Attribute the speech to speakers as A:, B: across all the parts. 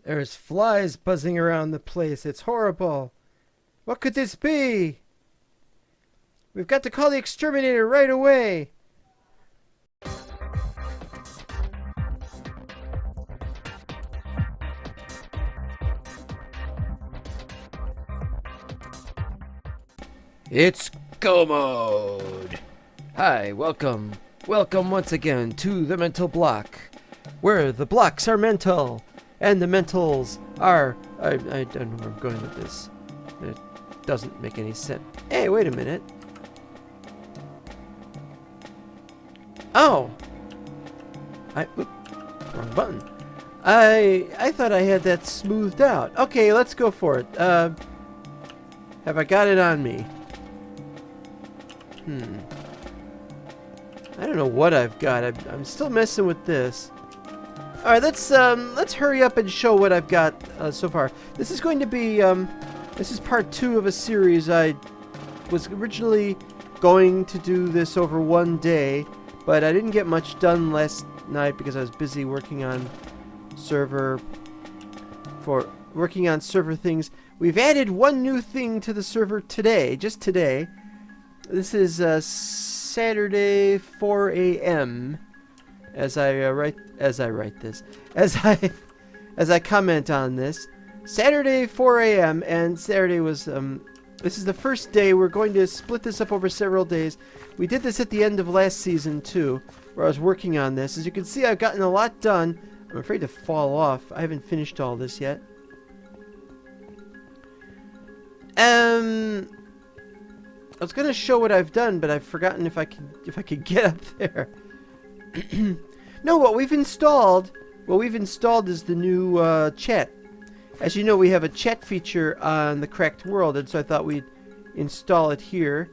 A: There's flies buzzing around the place. It's horrible. What could this be? We've got to call the exterminator right away. It's go mode. Hi, welcome. Welcome once again to the mental block, where the blocks are mental and the mentals are... I don't know where I'm going with this. It doesn't make any sense. Hey, wait a minute. Oh! Wrong button. I thought I had that smoothed out. Okay, let's go for it. Have I got it on me? I don't know what I've got. I'm still messing with this. All right, let's hurry up and show what I've got so far. This is going to be this is part 2 of a series. I was originally going to do this over one day, but I didn't get much done last night because I was busy working on server things. We've added one new thing to the server today, just today. This is Saturday 4 a.m. as I comment on this. Saturday 4 a.m. and Saturday was this is the first day. We're going to split this up over several days. We did this at the end of last season too, where I was working on this. As you can see, I've gotten a lot done. I'm afraid to fall off. I haven't finished all this yet. I was gonna show what I've done, but I've forgotten if I could get up there. No, what we've installed is the new chat. As you know, we have a chat feature on the Cracked World, and so I thought we'd install it here.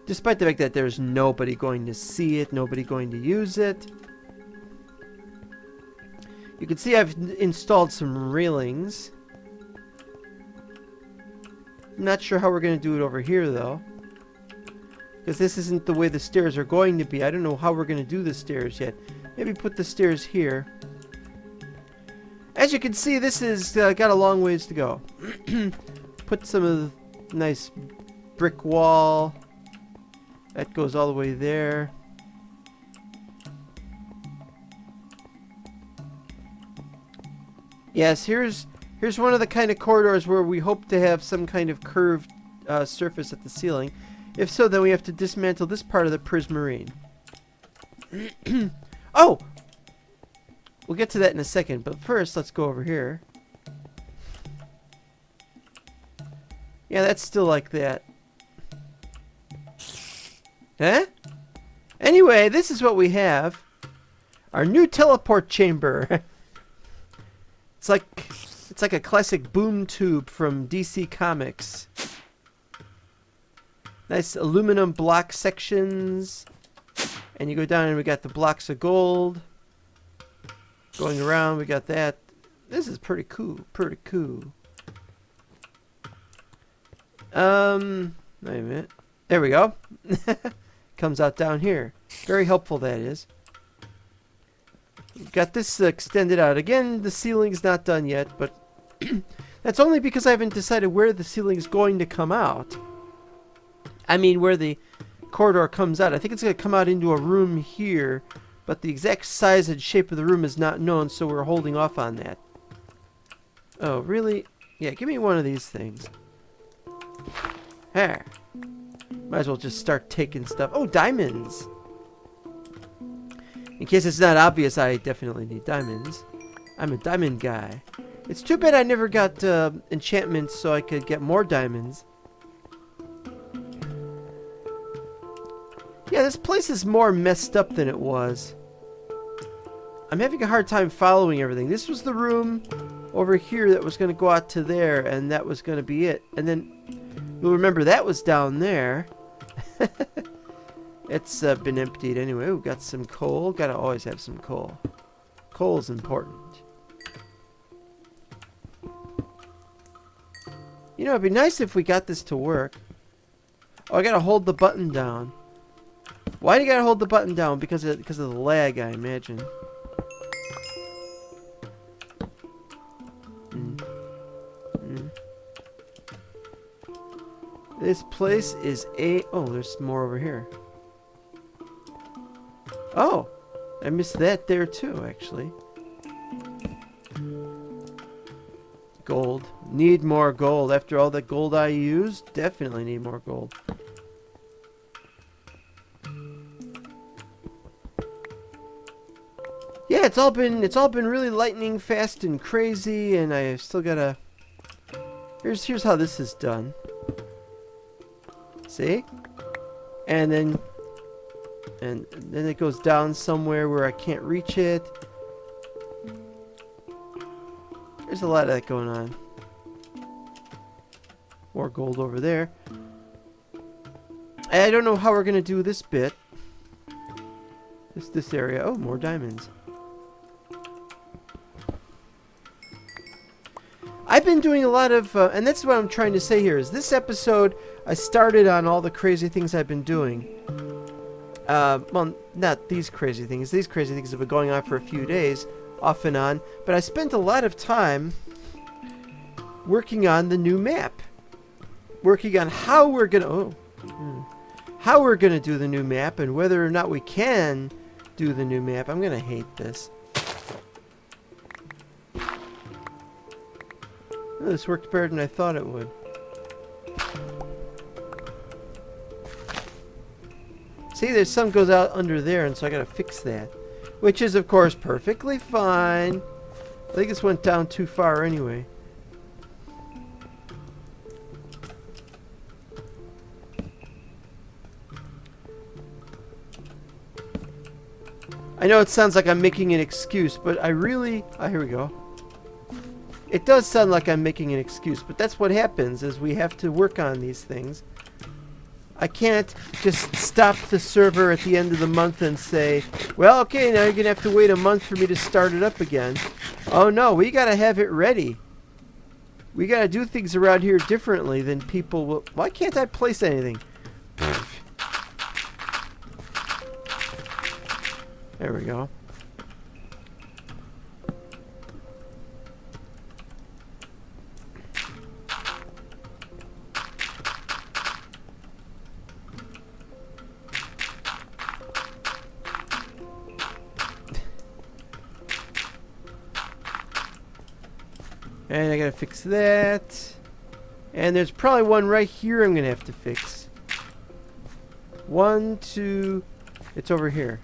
A: Despite the fact that there's nobody going to see it, nobody going to use it. You can see I've installed some railings. I'm not sure how we're going to do it over here, though. Because this isn't the way the stairs are going to be. I don't know how we're going to do the stairs yet. Maybe put the stairs here. As you can see, this has got a long ways to go. Put some of the nice brick wall. That goes all the way there. Yes, here's one of the kind of corridors where we hope to have some kind of curved surface at the ceiling. If so, then we have to dismantle this part of the prismarine. Oh! We'll get to that in a second, but first let's go over here. Yeah, that's still like that. Huh? Anyway, this is what we have. Our new teleport chamber. It's like a classic boom tube from DC Comics. Nice aluminum block sections. And you go down and we got the blocks of gold. Going around, we got that. This is pretty cool. Pretty cool. Wait a minute. There we go. Comes out down here. Very helpful, that is. Got this extended out. Again, the ceiling's not done yet, but that's only because I haven't decided where the ceiling's going to come out. I mean, where the corridor comes out. I think it's going to come out into a room here, but the exact size and shape of the room is not known, so we're holding off on that. Oh, really? Yeah, give me one of these things. There. Might as well just start taking stuff. Oh, diamonds! In case it's not obvious, I definitely need diamonds. I'm a diamond guy. It's too bad I never got enchantments so I could get more diamonds. Yeah, this place is more messed up than it was. I'm having a hard time following everything. This was the room over here that was going to go out to there, and that was going to be it. And then you'll remember that was down there. It's been emptied anyway. We've got some coal. Gotta always have some coal. Coal's important. You know, it'd be nice if we got this to work. Oh, I gotta hold the button down. Why do you gotta hold the button down? Because of the lag, I imagine. This place is a... Oh, there's more over here. Oh! I missed that there too, actually. Gold. Need more gold. After all that gold I used, definitely need more gold. Yeah, it's all been really lightning fast and crazy, and I still gotta... Here's how this is done. See? And then it goes down somewhere where I can't reach it. There's a lot of that going on. More gold over there. I don't know how we're gonna do this bit. This area. Oh, more diamonds. I've been doing a lot of, and that's what I'm trying to say here, is this episode, I started on all the crazy things I've been doing. Well, not these crazy things. These crazy things have been going on for a few days, off and on. But I spent a lot of time working on the new map. Working on how we're gonna, how we're gonna do the new map, and whether or not we can do the new map. I'm gonna hate this. Oh, this worked better than I thought it would. See, there's some goes out under there, and so I gotta fix that. Which is, of course, perfectly fine. I think this went down too far anyway. I know it sounds like I'm making an excuse, but I really... Oh, here we go. It does sound like I'm making an excuse, but that's what happens, is we have to work on these things. I can't just stop the server at the end of the month and say, well, okay, now you're going to have to wait a month for me to start it up again. Oh, no, we got to have it ready. We got to do things around here differently than people will... Why can't I place anything? There we go. And I gotta fix that. And there's probably one right here I'm gonna have to fix. 1, 2... It's over here.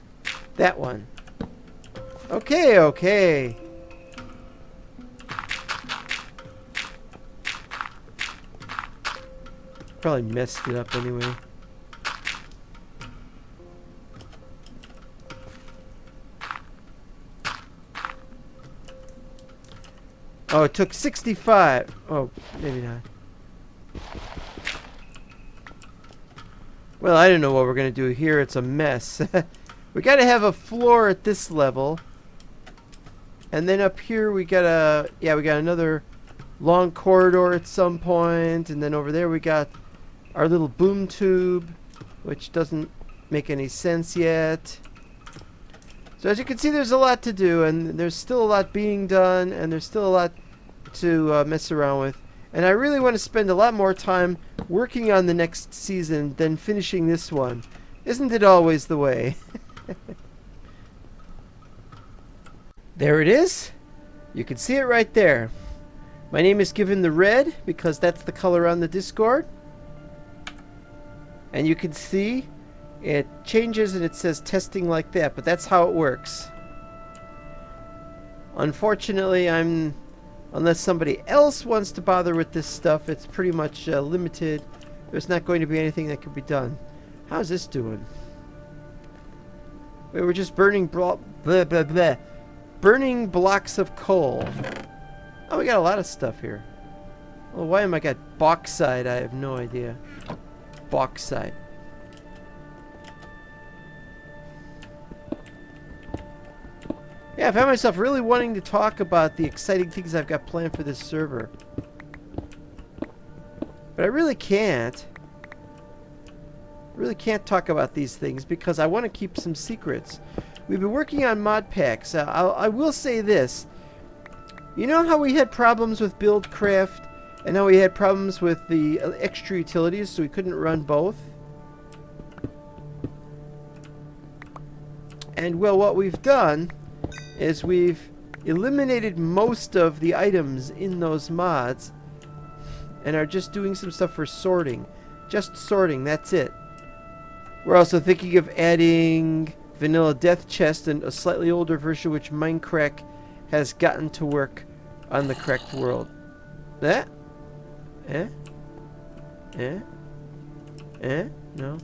A: That one. Okay, okay. Probably messed it up anyway. Oh, it took 65. Oh, maybe not. Well, I don't know what we're going to do here. It's a mess. We got to have a floor at this level. And then up here we got a... Yeah, we got another long corridor at some point. And then over there we got our little boom tube, which doesn't make any sense yet. So as you can see, there's a lot to do, and there's still a lot being done, and there's still a lot to mess around with. And I really want to spend a lot more time working on the next season than finishing this one. Isn't it always the way? There it is. You can see it right there. My name is given the red because that's the color on the Discord. And you can see it changes and it says testing like that, but that's how it works. Unfortunately, unless somebody else wants to bother with this stuff, it's pretty much limited. There's not going to be anything that can be done. How's this doing? Wait, we're just burning burning blocks of coal. Oh, we got a lot of stuff here. Well, why am I got bauxite? I have no idea. Bauxite. Yeah, I found myself really wanting to talk about the exciting things I've got planned for this server. But I really can't. I really can't talk about these things because I want to keep some secrets. We've been working on mod packs. I will say this. You know how we had problems with BuildCraft, and how we had problems with the extra utilities, so we couldn't run both? And well, what we've done is we've eliminated most of the items in those mods and are just doing some stuff for sorting. Just sorting, that's it. We're also thinking of adding vanilla death chest and a slightly older version which Minecraft has gotten to work on the correct world. Eh? Eh? Eh? Eh? No.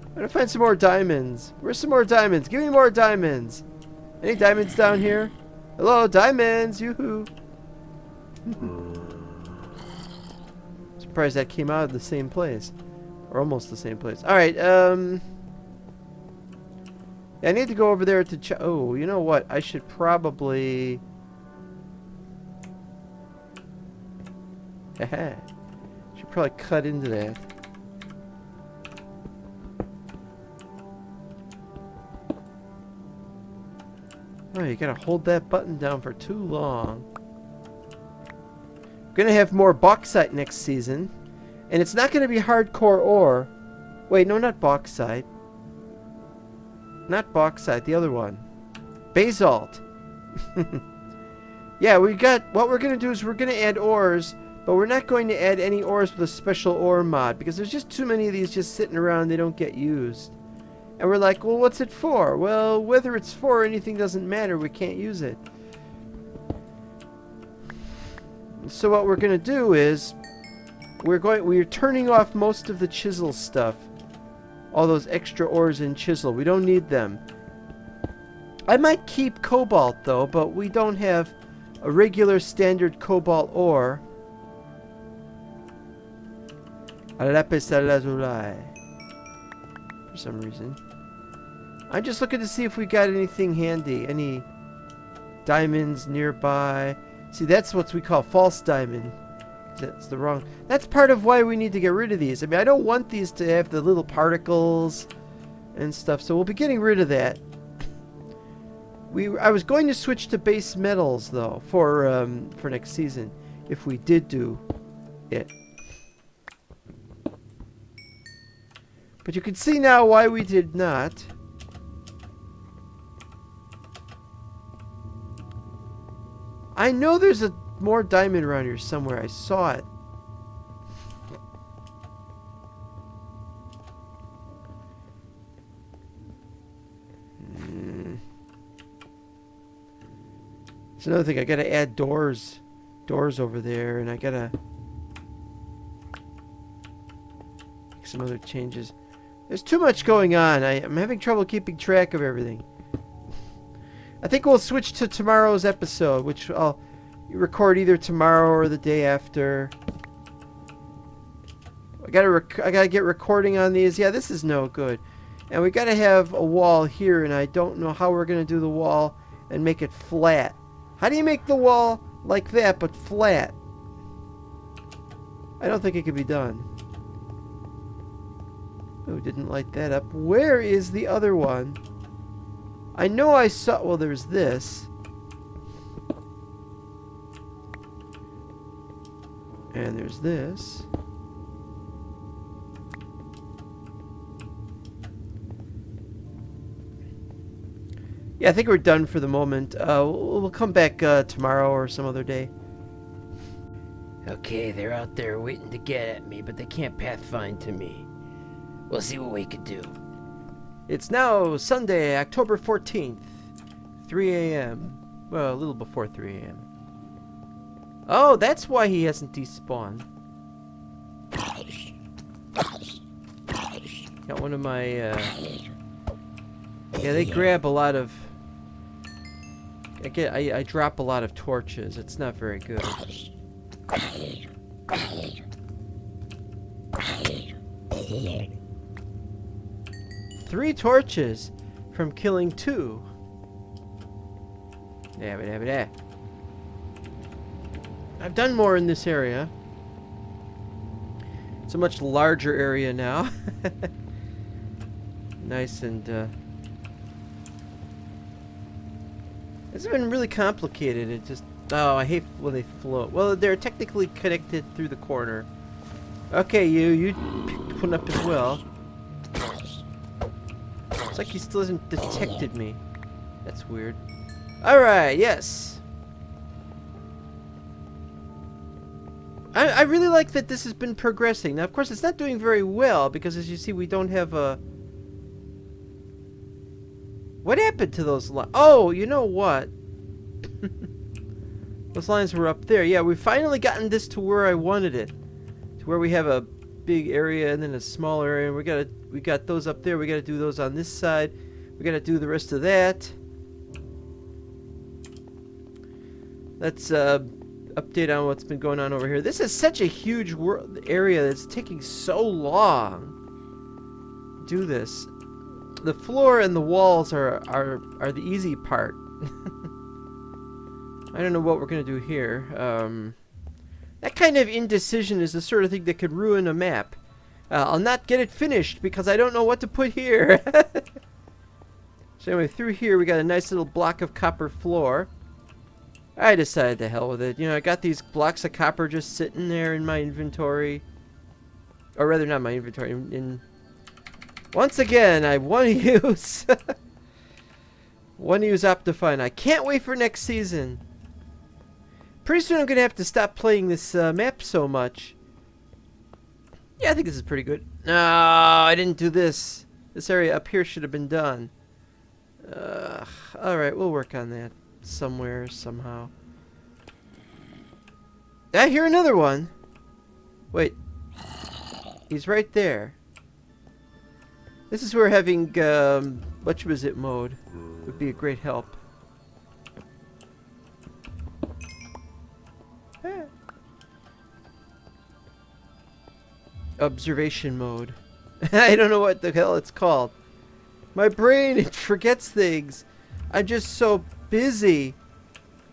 A: I'm gonna find some more diamonds. Where's some more diamonds? Give me more diamonds. Any diamonds down here? Hello, diamonds! Yoo-hoo! Surprised that came out of the same place. Or almost the same place. Alright, yeah, I need to go over there to oh, you know what? I should probably... Haha. Should probably cut into that. Oh, you gotta hold that button down for too long. We're gonna have more bauxite next season. And it's not gonna be hardcore ore. Wait, no, not bauxite. Not bauxite, the other one. Basalt. Yeah, we got... What we're gonna do is we're gonna add ores, but we're not going to add any ores with a special ore mod, because there's just too many of these just sitting around, they don't get used. And we're like, well, what's it for? Well, whether it's for anything doesn't matter. We can't use it. So what we're going to do is we're turning off most of the chisel stuff. All those extra ores in chisel. We don't need them. I might keep cobalt, though, but we don't have a regular standard cobalt ore. 𝙈𝙚𝙣𝙩𝙖. For some reason. I'm just looking to see if we got anything handy. Any diamonds nearby. See, that's what we call false diamond. That's the wrong... That's part of why we need to get rid of these. I mean, I don't want these to have the little particles and stuff, so we'll be getting rid of that. I was going to switch to base metals, though, for next season, if we did do it. But you can see now why we did not. I know there's more diamond around here somewhere. I saw it. It's another thing. I gotta add doors over there, and I gotta make some other changes. There's too much going on. I'm having trouble keeping track of everything. I think we'll switch to tomorrow's episode, which I'll record either tomorrow or the day after. I gotta get recording on these. Yeah, this is no good. And we gotta have a wall here, and I don't know how we're gonna do the wall and make it flat. How do you make the wall like that, but flat? I don't think it could be done. Oh, didn't light that up. Where is the other one? I know I saw... Well, there's this. And there's this. Yeah, I think we're done for the moment. We'll come back tomorrow or some other day.
B: Okay, they're out there waiting to get at me, but they can't pathfind to me. We'll see what we can do.
A: It's now Sunday, October 14th, 3 a.m. Well, a little before 3 a.m. Oh, that's why he hasn't despawned. Got one of my, yeah, they grab a lot of... I drop a lot of torches. It's not very good. 3 torches from killing 2. I've done more in this area. It's a much larger area now. Nice and It's been really complicated. It just... Oh, I hate when they float. Well, they're technically connected through the corner. Okay, you picked one up as well. It's like he still hasn't detected me. That's weird. Alright, yes. I really like that this has been progressing. Now, of course, it's not doing very well because, as you see, we don't have a... What happened to those lines? Oh, you know what? Those lines were up there. Yeah, we've finally gotten this to where I wanted it. To where we have a big area and then a small area. And we got those up there. We got to do those on this side. We got to do the rest of that. Let's update on what's been going on over here. This is such a huge area that's taking so long to do this. The floor and the walls are the easy part. I don't know what we're going to do here. That kind of indecision is the sort of thing that could ruin a map. I'll not get it finished because I don't know what to put here. So anyway, through here we got a nice little block of copper floor. I decided to hell with it. You know, I got these blocks of copper just sitting there in my inventory. Or rather, not my inventory. Once again, I want to use... want to use Optifine. I can't wait for next season. Pretty soon I'm going to have to stop playing this map so much. Yeah, I think this is pretty good. No, I didn't do this. This area up here should have been done. Alright, we'll work on that. Somewhere, somehow. I hear another one. Wait. He's right there. This is where having much was it mode would be a great help. Observation mode. I don't know what the hell it's called. My brain, it forgets things. I'm just so busy.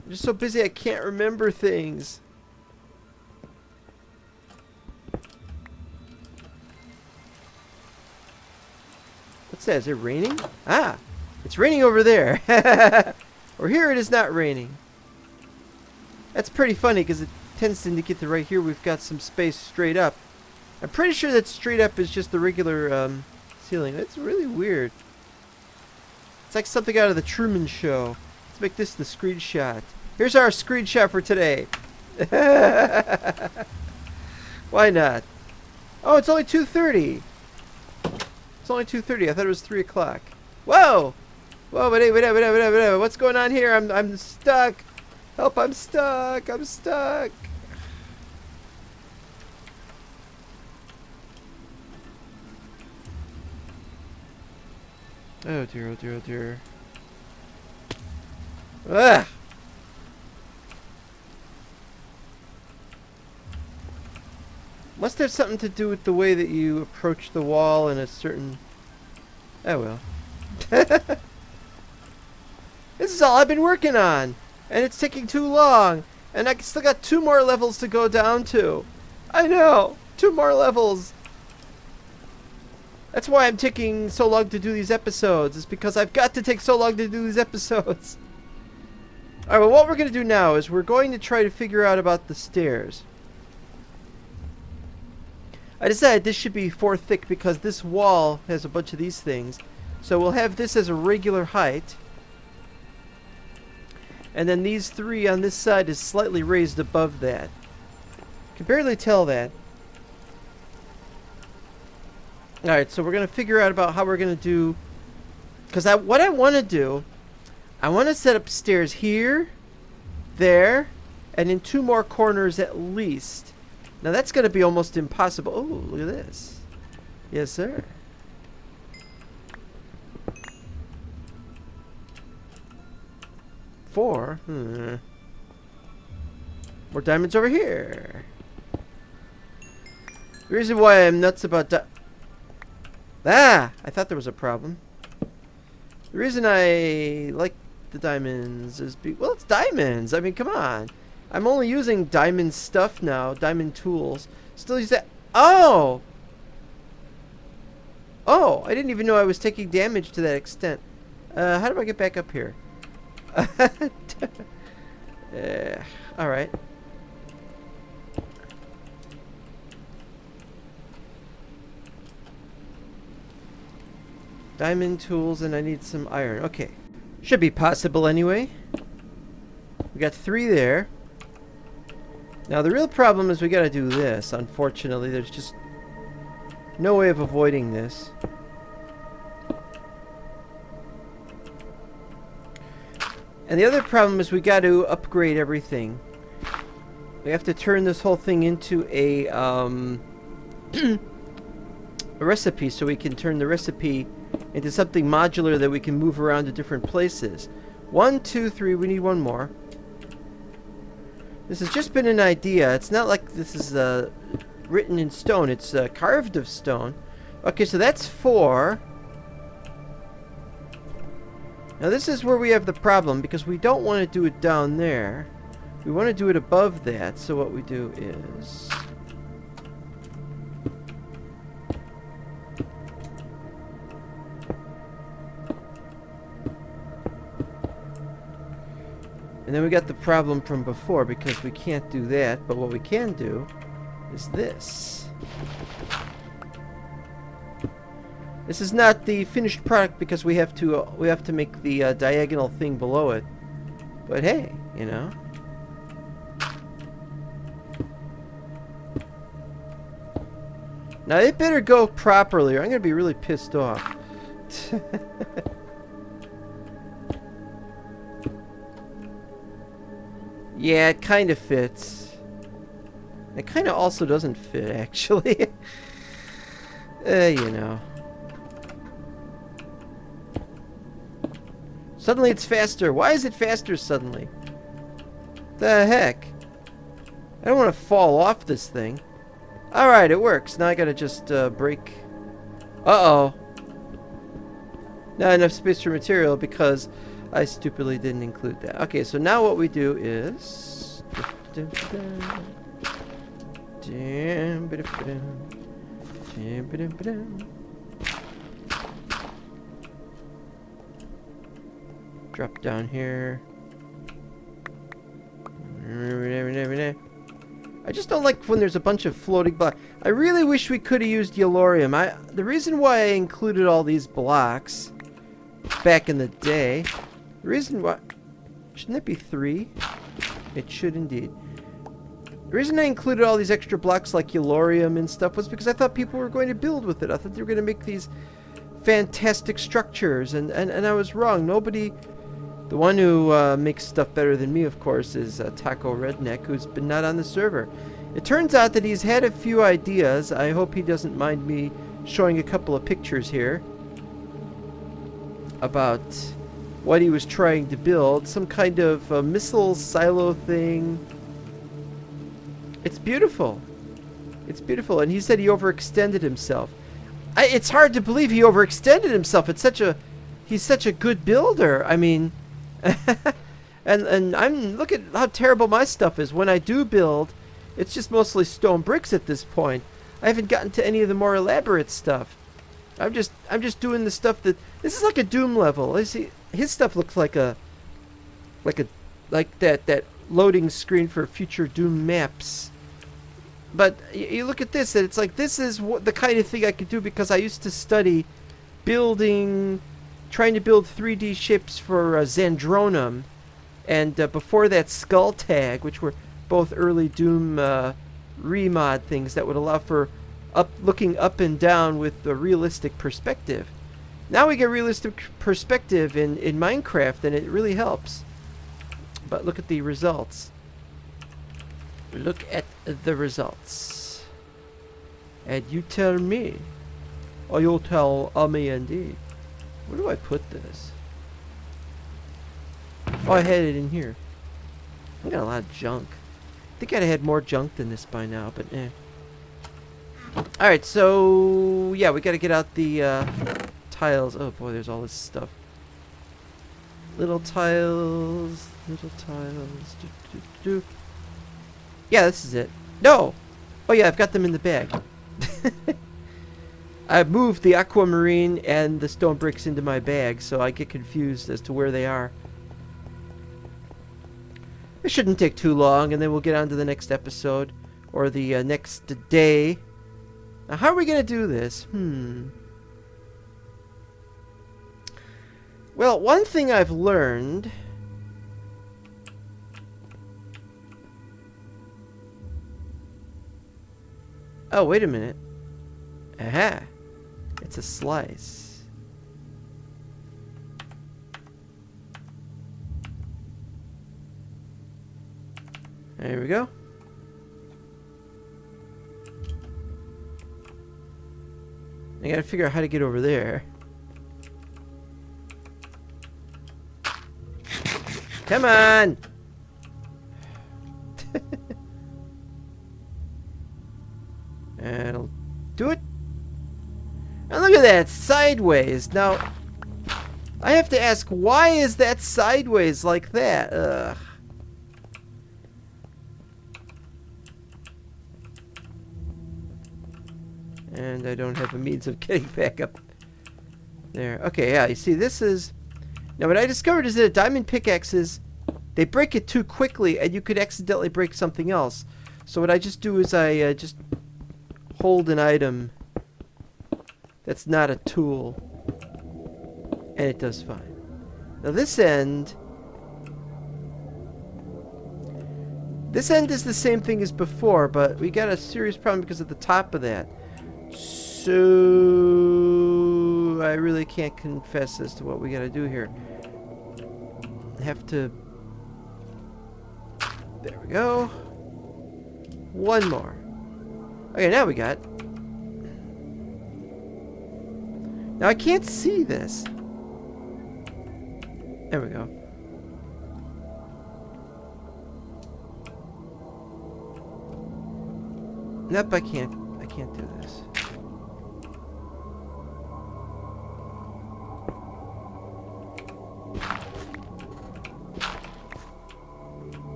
A: I'm just so busy I can't remember things. What's that? Is it raining? Ah! It's raining over there. Or here it is not raining. That's pretty funny because it tends to indicate that right here we've got some space straight up. I'm pretty sure that straight up is just the regular ceiling. It's really weird. It's like something out of the Truman Show. Let's make this the screenshot. Here's our screenshot for today. Why not? Oh, it's only 2:30. It's only 2:30. I thought it was 3 o'clock. Whoa! Whoa, wait, what's going on here? I'm stuck. Help, I'm stuck. I'm stuck. Oh dear, oh dear, oh dear. Ah! Must have something to do with the way that you approach the wall in a certain... Oh well. This is all I've been working on! And it's taking too long! And I still got 2 more levels to go down to! I know! 2 more levels! That's why I'm taking so long to do these episodes. It's because I've got to take so long to do these episodes. Alright, well what we're going to do now is we're going to try to figure out about the stairs. I decided this should be 4 thick because this wall has a bunch of these things. So we'll have this as a regular height. And then these 3 on this side is slightly raised above that. You can barely tell that. Alright, so we're going to figure out about how we're going to do... Because what I want to do, I want to set up stairs here, there, and in 2 more corners at least. Now that's going to be almost impossible. Oh, look at this. Yes, sir. Four. More diamonds over here. The reason why I'm nuts about I thought there was a problem. The reason I like the diamonds is well, it's diamonds. I mean, come on. I'm only using diamond stuff now, diamond tools. Still use that. Oh! Oh, I didn't even know I was taking damage to that extent. How do I get back up here? Alright. Diamond tools, and I need some iron. Okay. Should be possible anyway. We got 3 there. Now the real problem is we gotta do this. Unfortunately, there's just no way of avoiding this. And the other problem is we got to upgrade everything. We have to turn this whole thing into a a recipe, so we can turn the recipe into something modular that we can move around to different places. 1, 2, 3. We need 1 more. This has just been an idea. It's not like this is written in stone. It's carved of stone. Okay, so that's 4. Now this is where we have the problem, because we don't want to do it down there. We want to do it above that. So what we do is... And then we got the problem from before, because we can't do that, but what we can do is this. This is not the finished product because we have to make the diagonal thing below it. But hey, you know. Now it better go properly or I'm gonna be really pissed off. Yeah, it kind of fits. It kind of also doesn't fit, actually. You know. Suddenly it's faster. Why is it faster suddenly? The heck? I don't want to fall off this thing. Alright, it works. Now I gotta just break. Uh-oh. Not enough space for material because I stupidly didn't include that. Okay, so now what we do is... Drop down here. I just don't like when there's a bunch of floating blocks. I really wish we could have used 𝘽𝙧𝙖𝙡. The reason why I included all these blocks back in the day... The reason why... Shouldn't it be 3? It should indeed. The reason I included all these extra blocks like 𝘽𝙧𝙖𝙡 and stuff was because I thought people were going to build with it. I thought they were going to make these fantastic structures, and I was wrong. Nobody... The one who makes stuff better than me, of course, is Taco Redneck, who's been not on the server. It turns out that he's had a few ideas. I hope he doesn't mind me showing a couple of pictures here about what he was trying to build. Some kind of missile silo thing. It's beautiful. It's beautiful. And he said he overextended himself. It's hard to believe he overextended himself. He's such a good builder. I mean... and look at how terrible my stuff is. When I do build, it's just mostly stone bricks at this point. I haven't gotten to any of the more elaborate stuff. I'm just doing the stuff that... This is like a Doom level. I see his stuff looks like that loading screen for future Doom maps. But you look at this, and it's like, this is the kind of thing I could do because I used to study trying to build 3D ships for Zandronum, and before that Skull Tag, which were both early Doom remod things that would allow for looking up and down with a realistic perspective. Now we get realistic perspective in Minecraft, and it really helps. But look at the results. Look at the results. And you tell me. Or you'll tell me indeed. Where do I put this? Oh, I had it in here. I got a lot of junk. I think I'd have had more junk than this by now, but eh. Alright, so... Yeah, we gotta get out the tiles. Oh boy, there's all this stuff. Little tiles. Little tiles. Yeah, this is it. No! Oh yeah, I've got them in the bag. I moved the aquamarine and the stone bricks into my bag, so I get confused as to where they are. It shouldn't take too long, and then we'll get on to the next episode, or the next day. Now, how are we going to do this? Well, one thing I've learned... Oh, wait a minute. Aha. It's a slice. There we go. I gotta figure out how to get over there. Come on! That'll do it. And look at that, sideways. Now, I have to ask, why is that sideways like that? Ugh. And I don't have a means of getting back up there. Okay, yeah, you see, this is... Now, what I discovered is that diamond pickaxes, they break it too quickly, and you could accidentally break something else. So what I just do is I just hold an item that's not a tool, and it does fine. Now, this end is the same thing as before, but we got a serious problem because of the top of that. So I really can't confess as to what we gotta do here. Have to... There we go. One more. Okay, now we got... Now I can't see this. There we go. Nope, I can't do this.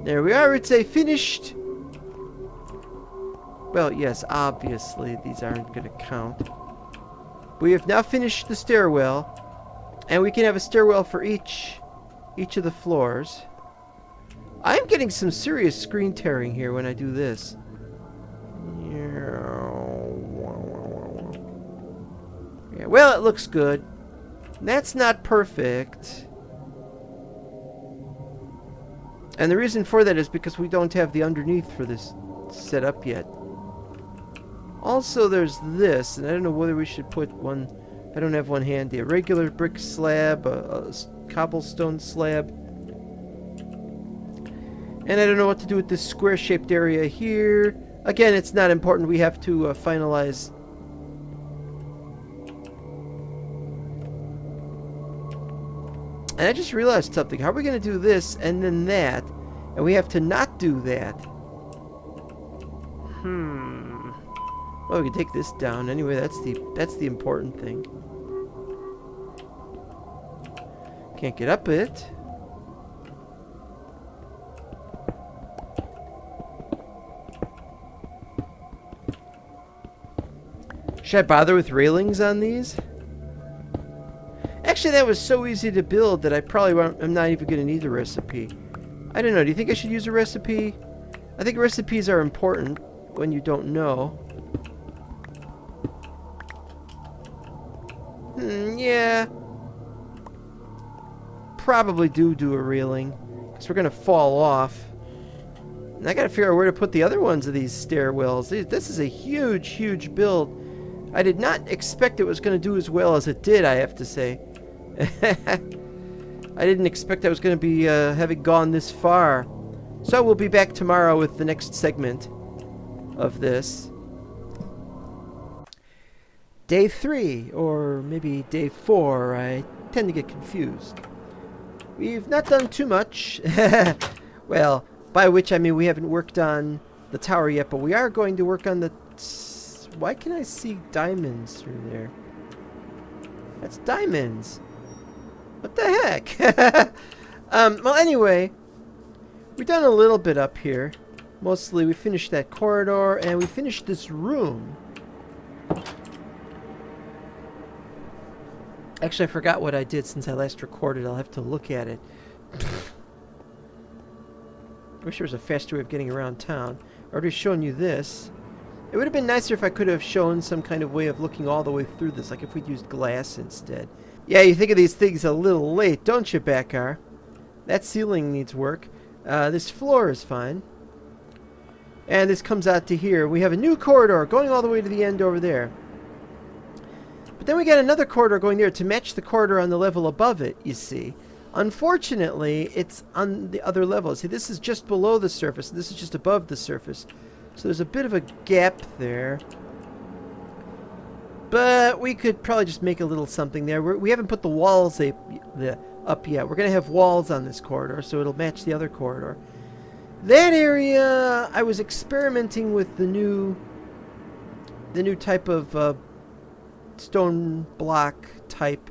A: There we are, it's a finished... Well, yes, obviously these aren't going to count. We have now finished the stairwell, and we can have a stairwell for each of the floors. I'm getting some serious screen tearing here when I do this. Yeah, well, it looks good. That's not perfect. And the reason for that is because we don't have the underneath for this set up yet. Also, there's this, and I don't know whether we should put one... I don't have one handy. A regular brick slab, a cobblestone slab. And I don't know what to do with this square-shaped area here. Again, it's not important. We have to finalize... And I just realized something. How are we going to do this and then that? And we have to not do that. Well, we can take this down. Anyway, that's the important thing. Can't get up it. Should I bother with railings on these? Actually, that was so easy to build that I probably won't, I'm not even going to need a recipe. I don't know. Do you think I should use a recipe? I think recipes are important when you don't know. Yeah. Probably do a railing, because we're going to fall off. And I got to figure out where to put the other ones of these stairwells. This is a huge, huge build. I did not expect it was going to do as well as it did, I have to say. I didn't expect I was going to be having gone this far. So we'll be back tomorrow with the next segment of this. Day 3, or maybe day 4. I tend to get confused. We've not done too much. Well, by which I mean we haven't worked on the tower yet, but we are going to work on the... Why can I see diamonds through there? That's diamonds. What the heck? Well, anyway, we've done a little bit up here. Mostly we finished that corridor, and we finished this room. Actually, I forgot what I did since I last recorded. I'll have to look at it. I wish there was a faster way of getting around town. I've already shown you this. It would have been nicer if I could have shown some kind of way of looking all the way through this, like if we'd used glass instead. Yeah, you think of these things a little late, don't you, Bakar? That ceiling needs work. This floor is fine. And this comes out to here. We have a new corridor going all the way to the end over there. But then we got another corridor going there to match the corridor on the level above it, you see. Unfortunately, it's on the other level. See, this is just below the surface, and this is just above the surface. So there's a bit of a gap there. But we could probably just make a little something there. We haven't put the walls up yet. We're going to have walls on this corridor, so it'll match the other corridor. That area, I was experimenting with the new type of stone block type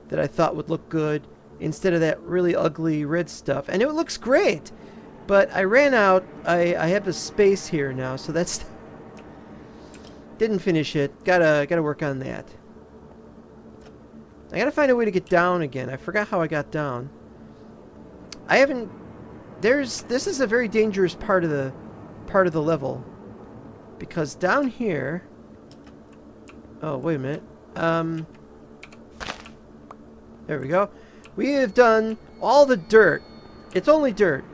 A: that I thought would look good instead of that really ugly red stuff. And it looks great, but I ran out. I have a space here now, so that's... Didn't finish it. Gotta work on that. I gotta find a way to get down again. I forgot how I got down. I haven't... This is a very dangerous part of the level. Because down here... Oh, wait a minute. There we go. We have done all the dirt. It's only dirt.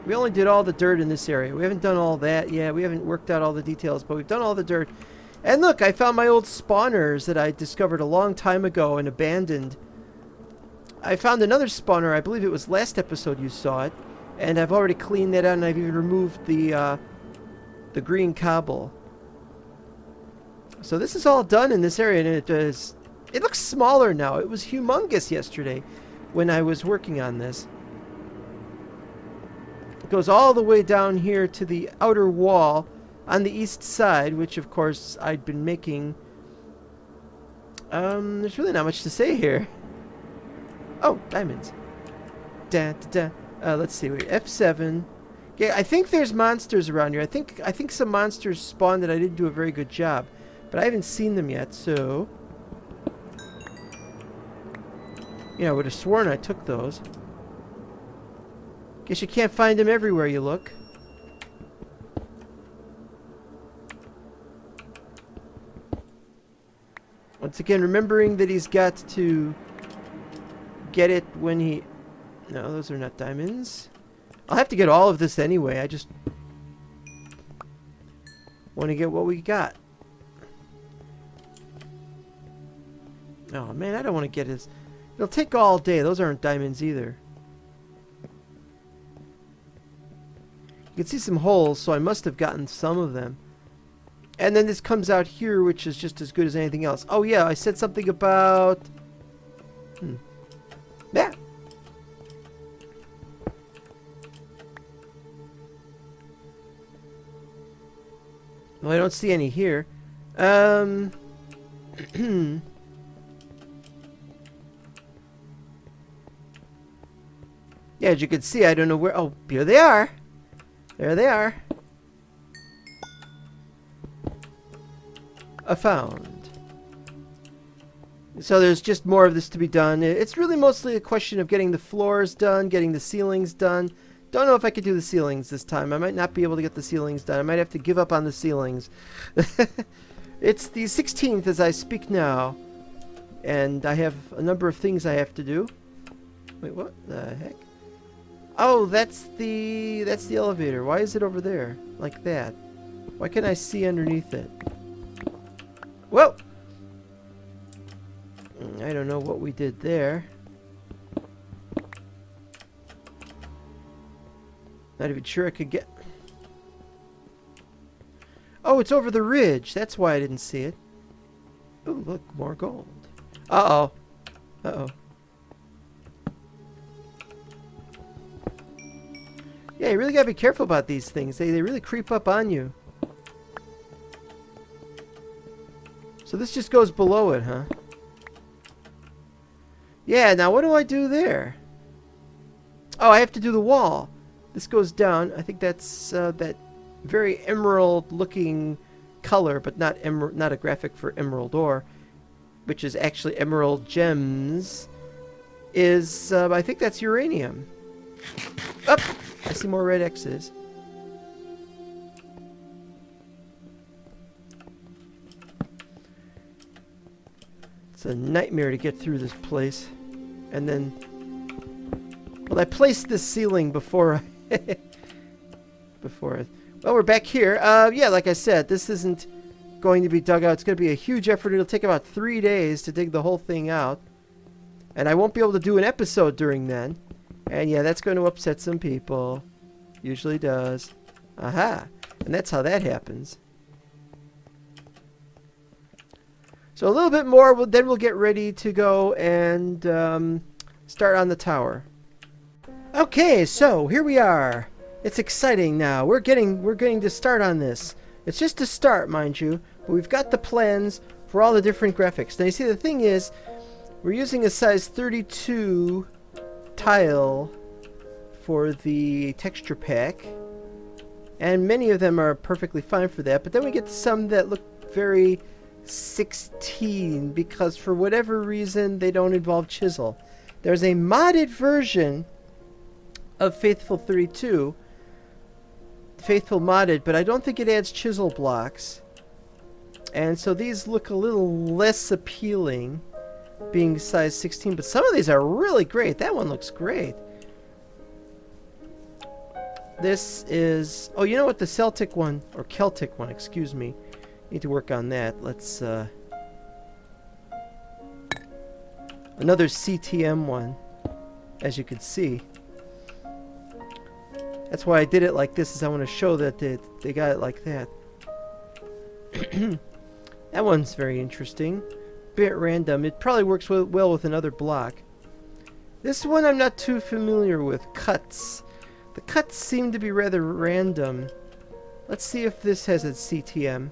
A: We only did all the dirt in this area. We haven't done all that yet. We haven't worked out all the details, but we've done all the dirt. And look, I found my old spawners that I discovered a long time ago and abandoned. I found another spawner. I believe it was last episode you saw it. And I've already cleaned that out, and I've even removed the green cobble. So this is all done in this area, and it looks smaller now. It was humongous yesterday when I was working on this. It goes all the way down here to the outer wall on the east side, which of course I'd been making. There's really not much to say here. Oh, diamonds. Let's see. Wait, F7. Yeah, I think there's monsters around here. I think some monsters spawned that I didn't do a very good job, but I haven't seen them yet. So, yeah, I would have sworn I took those. Guess you can't find them everywhere you look. Once again, remembering that he's got to get it when he... No, those are not diamonds. I'll have to get all of this anyway. I just want to get what we got. Oh, man, I don't want to get his... It'll take all day. Those aren't diamonds either. You can see some holes, so I must have gotten some of them. And then this comes out here, which is just as good as anything else. Oh, yeah, I said something about... Yeah. Well, I don't see any here. Yeah, as you can see, I don't know where... Oh, here they are. There they are. Found. So there's just more of this to be done. It's really mostly a question of getting the floors done, getting the ceilings done. Don't know if I could do the ceilings this time. I might not be able to get the ceilings done. I might have to give up on the ceilings. It's the 16th as I speak now. And I have a number of things I have to do. Wait, what the heck? Oh, that's the elevator. Why is it over there? Like that. Why can't I see underneath it? Whoa! I don't know what we did there. Not even sure I could get... Oh, it's over the ridge. That's why I didn't see it. Oh, look, more gold. Uh-oh. Uh-oh. Yeah, you really gotta be careful about these things. They really creep up on you. So this just goes below it, huh? Yeah, now what do I do there? Oh, I have to do the wall. This goes down. I think that's that very emerald-looking color, but not a graphic for emerald ore, which is actually emerald gems. Is I think that's uranium. Up, I see more red X's. It's a nightmare to get through this place. And then... Well, I placed this ceiling before I... Well, we're back here. Yeah, like I said, this isn't going to be dug out. It's going to be a huge effort. It'll take about 3 days to dig the whole thing out. And I won't be able to do an episode during then. And yeah, that's going to upset some people. Usually does. Aha. And that's how that happens. So a little bit more, then we'll get ready to go and start on the tower. Okay, so here we are. It's exciting now. We're getting to start on this. It's just a start, mind you, but we've got the plans for all the different graphics. Now you see, the thing is, we're using a size 32 tile for the texture pack, and many of them are perfectly fine for that, but then we get some that look very 16 because for whatever reason they don't involve chisel. There's a modded version of Faithful 32, Faithful modded, but I don't think it adds chisel blocks, and so these look a little less appealing being size 16, but some of these are really great. That one looks great. This is, oh, you know what, the Celtic one, or Celtic one, excuse me, need to work on that. Let's another CTM one, as you can see. That's why I did it like this, is I want to show that they got it like that. That one's very interesting. Bit random. It probably works well with another block. This one I'm not too familiar with. Cuts. The cuts seem to be rather random. Let's see if this has a CTM.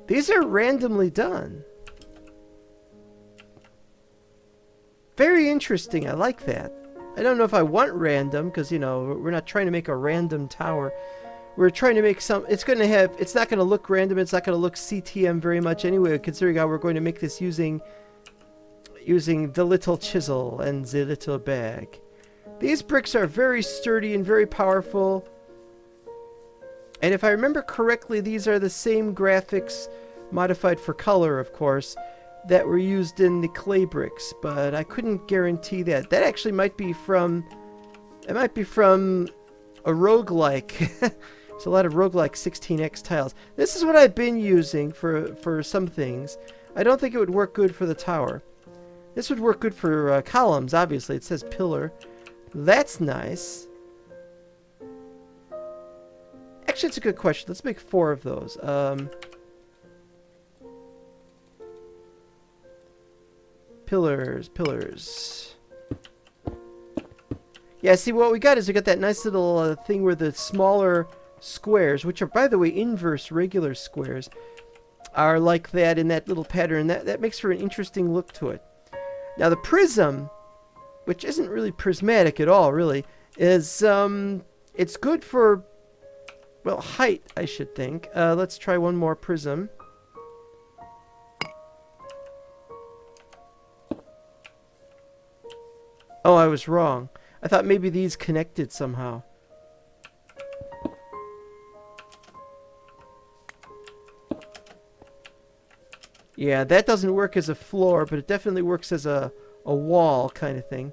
A: These are randomly done. Very interesting. I like that. I don't know if I want random, because, you know, we're not trying to make a random tower. We're trying to make some... It's going to have... It's not going to look random. It's not going to look CTM very much anyway, considering how we're going to make this using the little chisel and the little bag. These bricks are very sturdy and very powerful. And if I remember correctly, these are the same graphics, modified for color, of course, that were used in the clay bricks, but I couldn't guarantee that. That actually might be from... It might be from a roguelike. There's a lot of roguelike 16x tiles. This is what I've been using for some things. I don't think it would work good for the tower. This would work good for columns, obviously. It says pillar. That's nice. Actually, it's a good question. Let's make 4 of those. Pillars. Yeah, see, what we got is we got that nice little thing where the smaller squares, which are, by the way, inverse regular squares, are like that in that little pattern. That makes for an interesting look to it. Now, the prism, which isn't really prismatic at all, really, is, it's good for, well, height, I should think. Let's try one more prism. Oh, I was wrong. I thought maybe these connected somehow. Yeah, that doesn't work as a floor, but it definitely works as a wall kind of thing.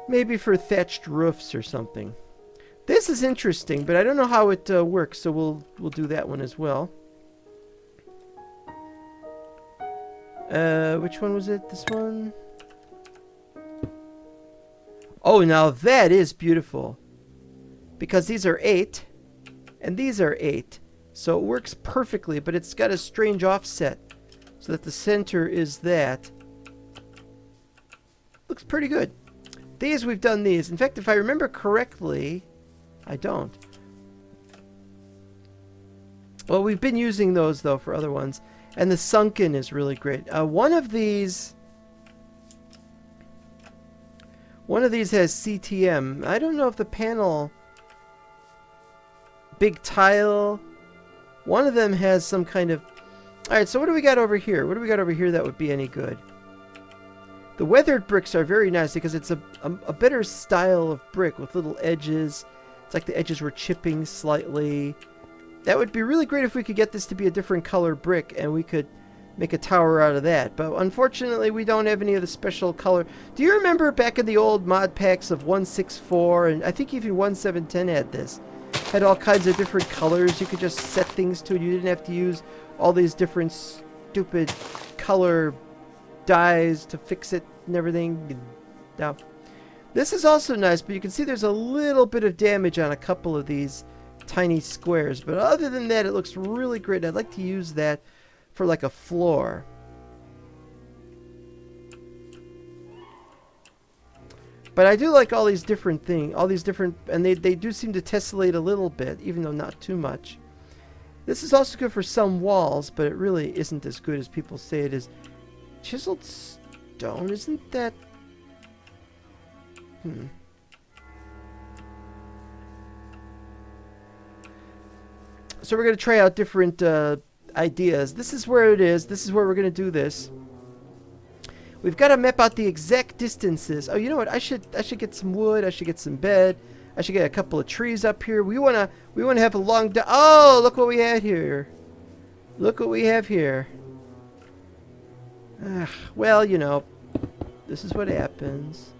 A: Maybe for thatched roofs or something. This is interesting, but I don't know how it works, so we'll do that one as well. Which one was it? This one? Oh, now that is beautiful. Because these are 8, and these are 8. So it works perfectly, but it's got a strange offset. So that the center is that. Looks pretty good. These, we've done these. In fact, if I remember correctly, I don't. Well, we've been using those, though, for other ones. And the sunken is really great. One of these has CTM. I don't know if the panel... Big tile... One of them has some kind of... Alright, so what do we got over here? What do we got over here that would be any good? The weathered bricks are very nice because it's a better style of brick with little edges. It's like the edges were chipping slightly. That would be really great if we could get this to be a different color brick and we could make a tower out of that. But unfortunately, we don't have any of the special color. Do you remember back in the old mod packs of 164, and I think even 1710 had this? Had all kinds of different colors you could just set things to. You didn't have to use all these different stupid color dyes to fix it and everything. Now, this is also nice, but you can see there's a little bit of damage on a couple of these tiny squares. But other than that, it looks really great. I'd like to use that for like a floor. But I do like all these different things, and they do seem to tessellate a little bit, even though not too much. This is also good for some walls, but it really isn't as good as people say it is. Chiseled stone, isn't that... So we're going to try out different ideas. This is where it is. This is where we're going to do this. We've got to map out the exact distances. Oh, you know what? I should get some wood. I should get some bed. I should get a couple of trees up here. We wanna have a long. Oh, look what we had here. Look what we have here. Well, you know, this is what happens.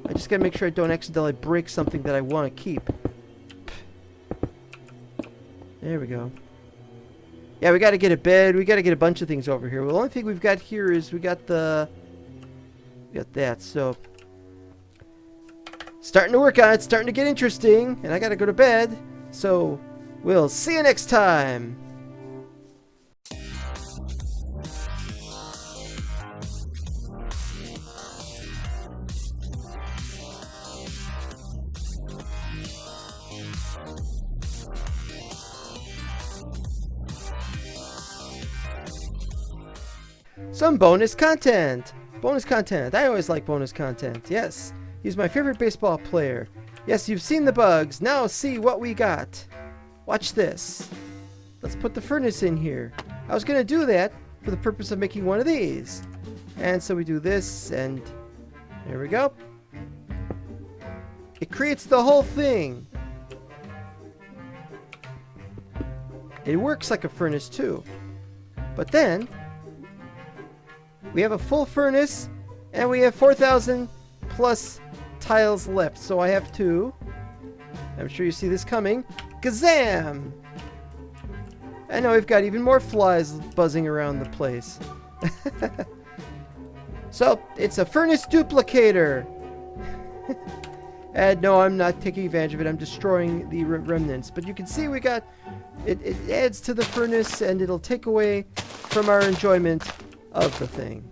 A: I just gotta make sure I don't accidentally break something that I want to keep. There we go. Yeah, we got to get a bed. We got to get a bunch of things over here. Well, the only thing we've got here is we got that. So starting to work on it. Starting to get interesting. And I got to go to bed. So we'll see you next time. Some bonus content. Bonus content. I always like bonus content. Yes. He's my favorite baseball player. Yes, you've seen the bugs. Now see what we got. Watch this. Let's put the furnace in here. I was going to do that for the purpose of making one of these. And so we do this, and there we go. It creates the whole thing. It works like a furnace too. But then we have a full furnace, and we have 4,000 plus tiles left. So I have to, I'm sure you see this coming, Kazam! And now we've got even more flies buzzing around the place. So, it's a furnace duplicator. And no, I'm not taking advantage of it. I'm destroying the remnants. But you can see we got, it adds to the furnace, and it'll take away from our enjoyment of the thing.